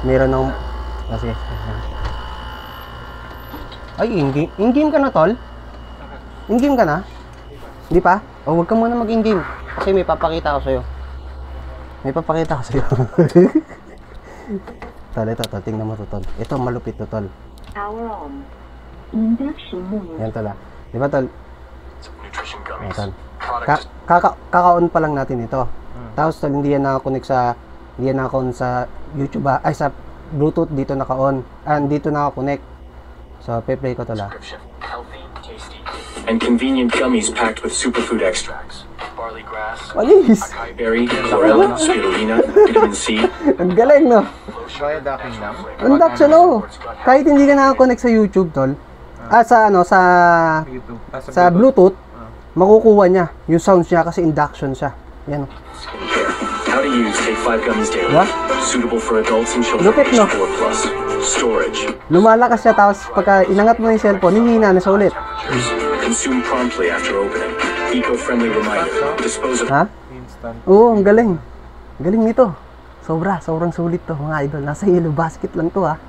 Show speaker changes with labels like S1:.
S1: Meron ng... Sige. Ay, in-game ka na, tol? In-game ka na? Hindi pa? O, huwag ka muna mag-in-game. Kasi may papakita ako sa'yo. May papakita ako sa'yo. Tol, ito, tol. Tingnan mo to, tol. Ito, malupit to, tol. Yan, tol, ah. Di ba, tol? Yan, tol. Kaka-on pa lang natin ito. Tapos, tol, hindi yan nakakonect sa... Hindi yan nakakonect sa YouTube, ay, sa Bluetooth. Dito naka-on. Dito naka-connect. So, play ko, tol, ah.
S2: And convenient gummies packed with superfood extracts. Barley grass,
S1: Walis!
S2: acai berry, chlorella, spirulina, vitamin C.
S1: Ang galing, no?
S3: Via docking lang?
S1: Undock siya, no? Kahit hindi ka nakakonect sa YouTube, tol. Sa ano, sa
S3: YouTube.
S1: sa Bluetooth, makukuha niya yung sounds niya kasi induction siya. Yan.
S2: Skincare. How to use. Take 5 gummies daily.
S1: What?
S2: Suitable for adults and children
S1: Lupit,
S2: aged
S1: no?
S2: 4+. Storage.
S1: Lumalakas siya tapos pagka inangat mo yung cellphone, hihina na siya ulit.
S2: Consume promptly after opening. Eco-friendly reminder. Dispose of...
S1: Ha?
S3: Instant.
S1: Oo, ang galing. Ang galing nito. Sobrang sulit to, mga idol. Nasa yellow basket lang to, ha.